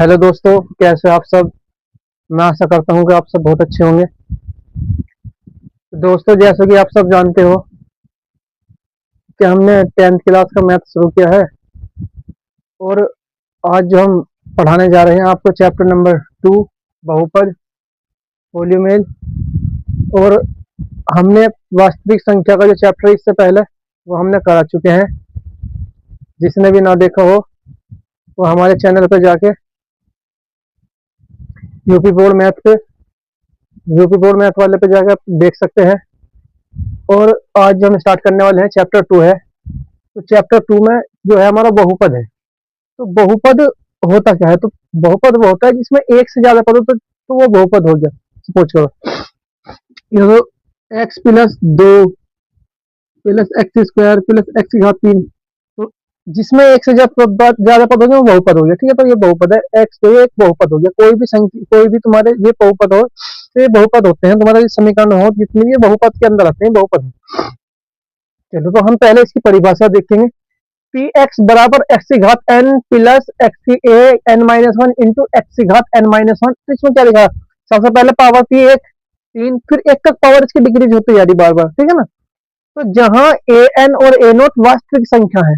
Hello दोस्तों, कैसे हो आप सब। मैं आशा करता हूँ कि आप सब बहुत अच्छे होंगे। दोस्तों, जैसे कि आप सब जानते हो कि हमने 10th क्लास का मैथ शुरू किया है। और आज जो हम पढ़ाने जा रहे हैं आपको चैप्टर नंबर 2, बहुपद, पॉलीनोमियल। और हमने वास्तविक संख्या का जो चैप्टर है इससे पहले वो हमने करा चुके हैं। जिसने भी ना देखा हो वो हमारे चैनल पर जाके यूपी बोर्ड मैथ पे यूपी बोर्ड मैथ वाले पे जाके आप देख सकते हैं। और आज जो हम स्टार्ट करने वाले हैं चैप्टर 2 है। तो चैप्टर 2 में जो है हमारा बहुपद है। तो बहुपद होता क्या है? तो बहुपद वो होता है जिसमें एक से ज्यादा पद हो तो वो बहुपद हो गया। सपोज करो ये तो x plus 2 plus x square plus x की घात 3। तो जिसमें एक से ज्यादा पद हो गया वो बहुपद हो गया। ठीक है, तो ये बहुपद है। एक्स तो ये एक बहुपद हो गया। कोई भी संख्या, कोई भी तुम्हारे ये बहुपद हो तो ये बहुपद होते हैं। तुम्हारे समीकरण हो जितने भी ये बहुपद के अंदर आते हैं बहुपद। चलो, तो हम पहले इसकी परिभाषा देखेंगे। पी एक्स बराबर एक्स की घात एन प्लस एक्स की a n minus one into x की घात एन माइनस वन। तो इसमें क्या लिखा? सबसे पहले पावर पी एक 3, फिर एक तक पावर इसकी डिक्रीज होती जा रही बार बार। ठीक है ना। तो जहां ए एन और ए नोट वास्तविक संख्या है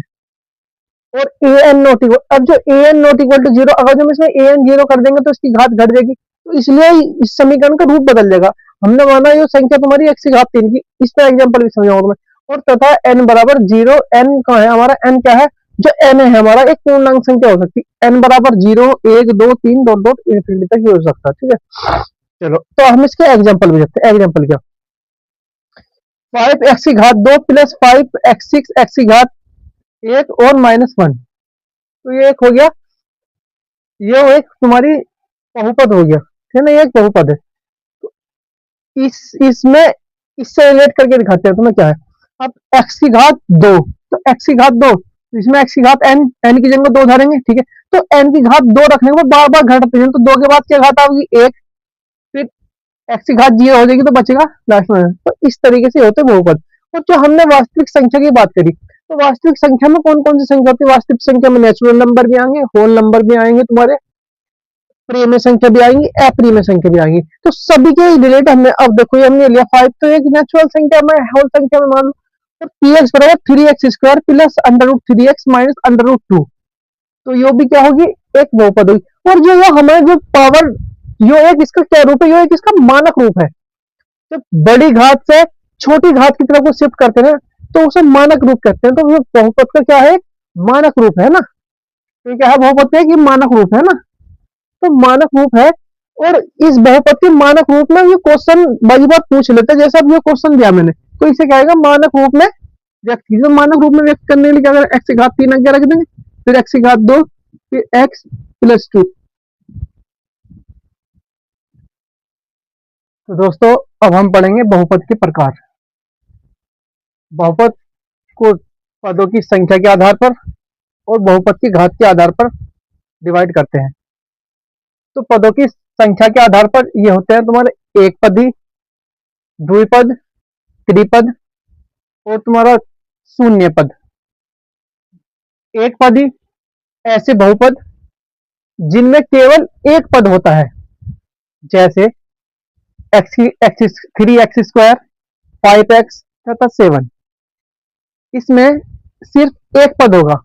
और ए एन नोट इक्वल, अब जो a n not equal to zero, अगर जो इसमें ए एन जीरो कर देंगे तो इसकी घात घट जाएगी। तो इसलिए इस समीकरण का रूप बदल जाएगा। हमने माना ये संख्या तुम्हारी एक्स की घात 3 की। इसमें एग्जाम्पल भी समझाऊंगा मैं। और तथा n बराबर जीरो, एन का है हमारा, n क्या है? जो n है हमारा एक पूर्णांक संख्या हो सकती है। n बराबर 0, 1, 2, 3 डॉट डॉट इन्फिनिटी तक ये हो सकता है। ठीक है, चलो तो हम इसके एग्जाम्पल भी देखते हैं। एग्जाम्पल क्या? 5 एक्स की घात 2 प्लस 5 एक्स 6 एक्स की घात 1 और माइनस 1। तो ये एक हो गया, ये एक तुम्हारी बहुपद हो गया। ठीक है ना, ये एक बहुपद है। तो इसमें इससे रिलेट करके दिखाते हैं तुम्हें क्या है। अब एक्स की घात 2, तो एक्स की घात 2, तो इसमें एक्स की घात एन, एन की जगह 2 धरेंगे। ठीक है, तो एन की घात 2 रखने के बाद बार बार घटते हैं। तो 2 के बाद क्या घात आएगी? 1। फिर एक्स की घात 0 हो जाएगी तो बचेगा लास्ट में। तो इस तरीके से होते बहुपद। और जो हमने वास्तविक संख्या की बात करी, तो वास्तविक संख्या में कौन कौन सी संख्या होती है? वास्तविक संख्या में नेचुरल नंबर भी आएंगे, होल नंबर भी आएंगे, तुम्हारे प्रीमिय संख्या भी आएंगी, अप्रीमिय संख्या भी आएंगी। तो सभी के रिलेट हमने, अब देखो ये हमने लिया 5, तो एक नेचुरल संख्या में, होल संख्या में मान लो। तो पी एक्स बराबर 3x square plus under root 3x minus under root 2। तो ये भी क्या होगी? एक बहुपद होगी। और जो ये हमारे जो पावर, यो एक इसका क्या रूप है? यो एक इसका मानक रूप है। जब बड़ी घात से छोटी घात की तरफ को शिफ्ट करते हैं तो उसे मानक रूप कहते हैं। तो ये बहुपद का क्या है? मानक रूप है ना। तो क्या है बहुपद का? कि मानक रूप है ना। तो मानक रूप है। और इस बहुपद के मानक रूप में ये क्वेश्चन बाई बात पूछ लेते हैं। जैसे अब ये क्वेश्चन दिया मैंने, तो इसे क्या आएगा? मानक रूप में व्यक्त कीजिए। मानक रूप में व्यक्त करने के लिए क्या करें? एक्स की घात 3 आगे रख देंगे, फिर एक्स की घात 2, फिर एक्स प्लस 2। तो दोस्तों, अब हम पढ़ेंगे बहुपद के प्रकार। बहुपद को पदों की संख्या के आधार पर और बहुपद की घात के आधार पर डिवाइड करते हैं। तो पदों की संख्या के आधार पर ये होते हैं तुम्हारे एक पदी, द्विपद, त्रिपद और तुम्हारा शून्य पद। एक पदी ऐसे बहुपद जिनमें केवल एक पद होता है, जैसे एक्स 3x स्क्वायर, 5x तथा 7। इसमें सिर्फ एक पद होगा,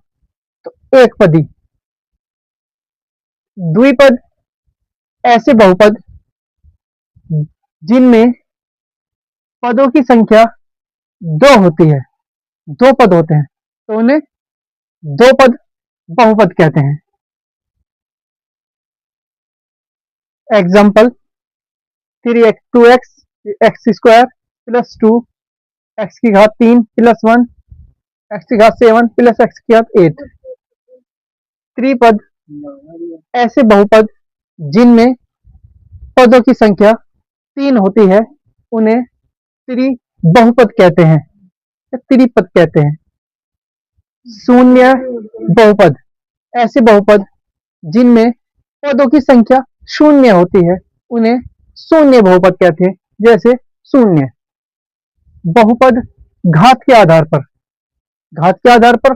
तो एक पदी। द्विपद ऐसे बहुपद जिनमें पदों की संख्या दो होती है, दो पद होते हैं, तो उन्हें दो पद बहुपद कहते हैं। Example 3x 2x x square plus 2 x की घात 3 प्लस 1 एक्स की घात 7 प्लस एक्स की घात 8। त्रिपद ऐसे बहुपद जिनमें पदों की संख्या 3 होती है, उन्हें त्रि बहुपद कहते हैं या त्रिपद कहते हैं। शून्य बहुपद ऐसे बहुपद जिनमें पदों की संख्या शून्य होती है, उन्हें शून्य बहुपद कहते हैं। जैसे शून्य। बहुपद घात के आधार पर, घात के आधार पर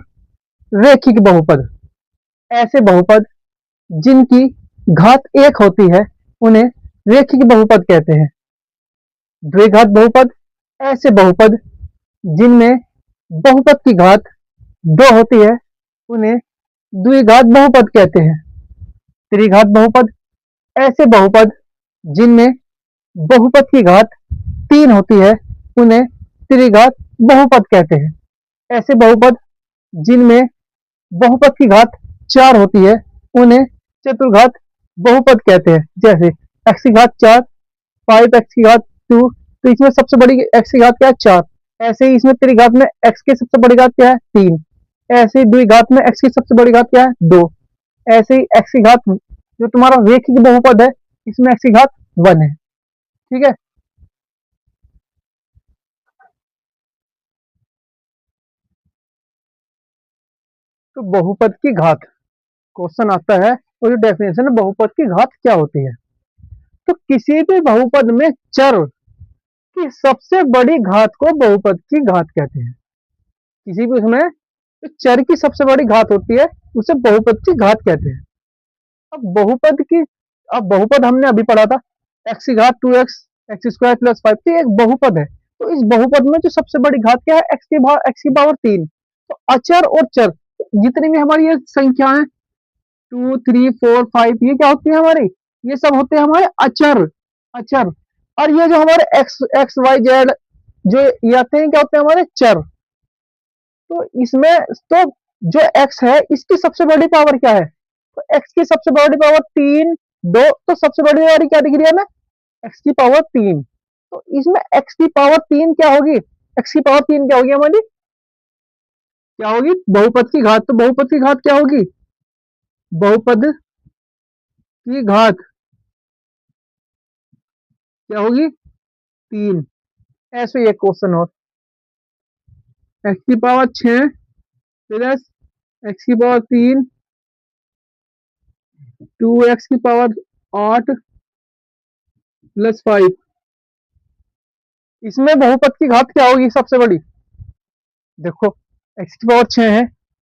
रेखिक बहुपद ऐसे बहुपद जिनकी घात एक होती है उन्हें रेखिक बहुपद कहते हैं। द्विघात बहुपद ऐसे बहुपद जिनमें बहुपद की घात दो होती है उन्हें द्विघात बहुपद कहते हैं। त्रिघात बहुपद ऐसे बहुपद जिनमें बहुपद की घात तीन होती है उन्हें त्रिघात बहुपद कहते हैं। ऐसे बहुपद जिनमें बहुपद की घात चार होती है उन्हें चतुर्घात बहुपद कहते हैं। जैसे एक्स की घात चार, फाइव एक्स की घात टू, तो इसमें सबसे बड़ी एक्स की घात क्या है, चार। ऐसे ही इसमें त्रिघात में एक्स की सबसे बड़ी घात क्या है, तीन। ऐसे ही द्विघात में एक्स की सबसे बड़ी घात क्या है, दो। ऐसे ही एक्स की घात जो तुम्हारा रेखिक बहुपद है इसमें एक्स की घात वन है। ठीक है। तो बहुपद की घात क्वेश्चन आता है और जो डेफिनेशन है बहुपद की घात क्या होती है। तो किसी भी बहुपद में चर की सबसे बड़ी घात को बहुपद की घात कहते हैं। किसी भी उसमें जो चर की सबसे बड़ी घात होती है उसे बहुपद की घात कहते हैं। अब बहुपद की अब बहुपद हमने अभी पढ़ा था, एक्स की घात two x, x square plus five, तो ये एक बहुपद है। तो इस बहुपद में जो सबसे बड़ी घात क्या है, एक्स की पावर तीन। तो अचर और चर जितनी भी हमारी ये संख्या है, टू थ्री फोर फाइव, ये क्या होती है हमारी, ये सब होते हैं हमारे अचर। अचर। और ये जो हमारे एक्स एक्स वाई जेड जो ये आते हैं क्या होते हैं हमारे चर। तो इसमें तो जो एक्स है इसकी सबसे बड़ी पावर क्या है, तो एक्स की सबसे बड़ी पावर तीन, दो, तो सबसे बड़ी हमारी क्या दिख रही है हमें, एक्स की पावर तीन। तो इसमें एक्स की पावर तीन क्या होगी, एक्स की पावर तीन क्या होगी हमारी, क्या होगी, बहुपद की घात। तो बहुपद की घात क्या होगी, बहुपद की घात क्या होगी, तीन। ऐसे एक क्वेश्चन और, एक्स की पावर छह प्लस एक्स की पावर तीन, टू एक्स की पावर आठ प्लस फाइव, इसमें बहुपद की घात क्या होगी सबसे बड़ी। देखो, एक्स की पावर छह है,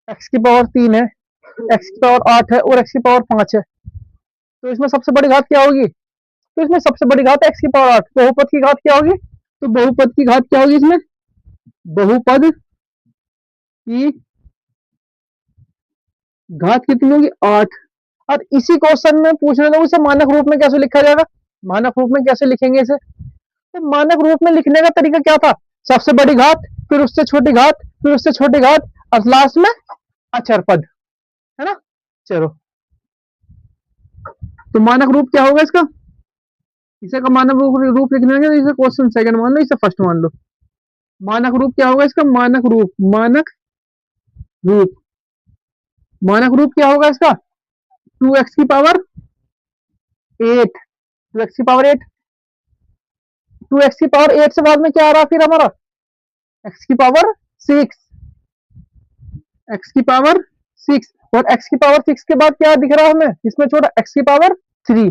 एक्स की पावर तीन है, एक्स की पावर आठ है और एक्स की पावर पांच है। तो इसमें सबसे बड़ी घात क्या होगी, तो इसमें सबसे बड़ी घात एक्स की पावर आठ। बहुपद की घात क्या होगी, तो बहुपद की घात क्या होगी इसमें, बहुपद की घात कितनी होगी, आठ। और इसी क्वेश्चन में पूछने लगे इसे मानक रूप में कैसे लिखा जाएगा, मानक रूप में कैसे लिखेंगे इसे। तो मानक रूप में लिखने का तरीका क्या था, सबसे बड़ी घात, फिर उससे छोटी घात, फिर उससे छोटी घात, और लास्ट में अचर पद, है ना। चलो, तो मानक रूप क्या होगा इसका, इसे का मानक रूप लिखना है, इसे क्वेश्चन सेकंड मान लो, इसे फर्स्ट मान लो। मानक रूप क्या होगा इसका, मानक रूप, मानक रूप, मानक रूप क्या होगा इसका, टू एक्स की पावर एट, टू एक्स की पावर एट, टू एक्स की पावर एट से बाद में क्या आ रहा फिर हमारा, एक्स की पावर सिक्स, एक्स की पावर सिक्स, और एक्स की पावर सिक्स के बाद क्या दिख रहा है हमें इसमें छोटा, एक्स की पावर थ्री,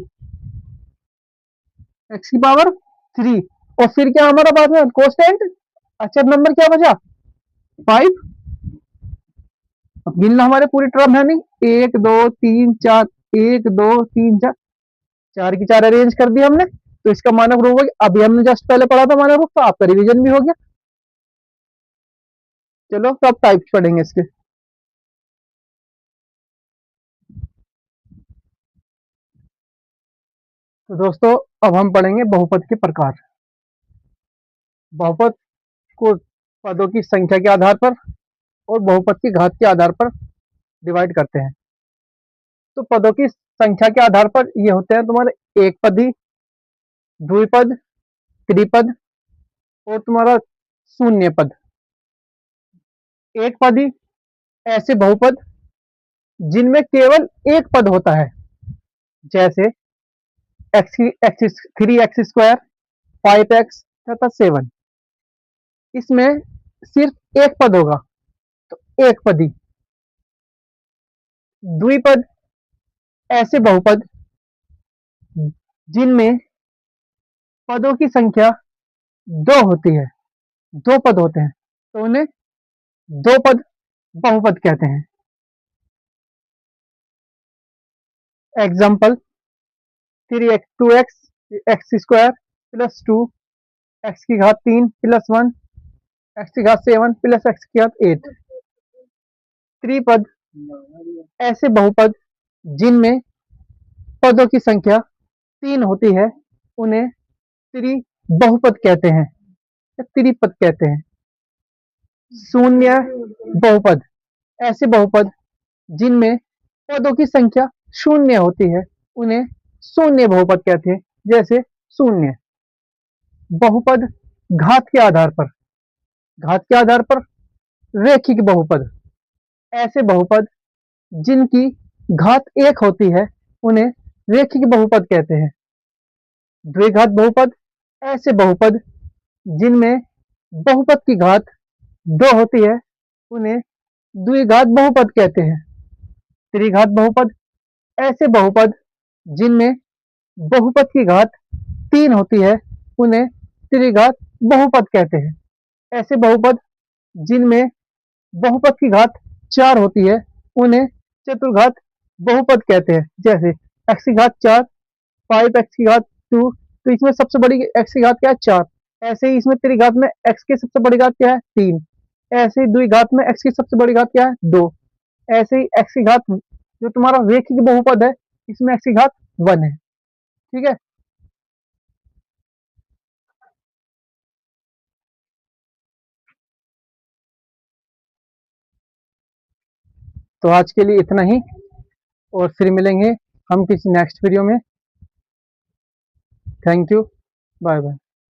एक्स की पावर थ्री, और फिर क्या हमारा पास में कोस्टेंट, अचर नंबर क्या बचा, फाइव। अब गिनना हमारे पूरी टर्म है नहीं, एक दो तीन चार, एक दो तीन चार, चार की चार अरेंज कर दिया हमने। तो इसका मानक रूप हो गया, अभी हमने जस्ट पहले पढ़ा था मानक रूप, तो आपका रिवीजन भी हो गया। चलो, तो अब टाइप्स पढ़ेंगे इसके। तो दोस्तों, अब हम पढ़ेंगे बहुपद के प्रकार। बहुपद को पदों की संख्या के आधार पर और बहुपद की घात के आधार पर डिवाइड करते हैं। तो पदों की संख्या के आधार पर ये होते हैं तुम्हारे एक पदी, द्विपद, त्रिपद और तुम्हारा शून्य पद। एक पदी ऐसे बहुपद जिनमें केवल एक पद होता है, जैसे x three x square, five x तथा सेवन, इसमें सिर्फ एक पद होगा, तो एक पदी। द्विपद ऐसे बहुपद जिनमें पदों की संख्या दो होती है, दो पद होते हैं, तो उन्हें दो पद बहुपद कहते हैं। Example, 3x 2x x square plus 2 x की घात 3 प्लस 1 एक्स की घात 7 प्लस एक्स की घात 8। त्रिपद ऐसे बहुपद जिनमें पदों की संख्या 3 होती है उन्हें त्रिबहुपद कहते हैं या त्रिपद कहते हैं। शून्य बहुपद ऐसे बहुपद जिनमें पदों की संख्या शून्य होती है उन्हें शून्य बहुपद कहते हैं। जैसे शून्य बहुपद घात के आधार पर रेखिक बहुपद ऐसे बहुपद जिनकी घात 1 होती है उन्हें रेखिक बहुपद कहते हैं। द्विघात बहुपद ऐसे बहुपद जिनमें बहुपद की घात 2 होती है उन्हें द्विघात बहुपद कहते हैं। त्रिघात बहुपद ऐसे बहुपद जिनमें बहुपद की घात 3 होती है उन्हें त्रिघात बहुपद कहते हैं। ऐसे बहुपद जिनमें बहुपद की घात 4 होती है उन्हें चतुर्घात बहुपद कहते हैं। जैसे एक्स की घात 4 5 एक्स की घात 2, तो इसमें सबसे बड़ी एक्स की घात क्या है 4। ऐसे ही इसमें त्रिघात में एक्स की सबसे बड़ी घात क्या है 3। ऐसे ही द्विघात में एक्स की सबसे बड़ी घात क्या है 2। ऐसे ही एक्स की घात जो तुम्हारा रेखिक बहुपद है इसमें एक्स की घात 1 है। ठीक है। तो आज के लिए इतना ही और फिर मिलेंगे हम किसी नेक्स्ट वीडियो में। Thank you, bye bye.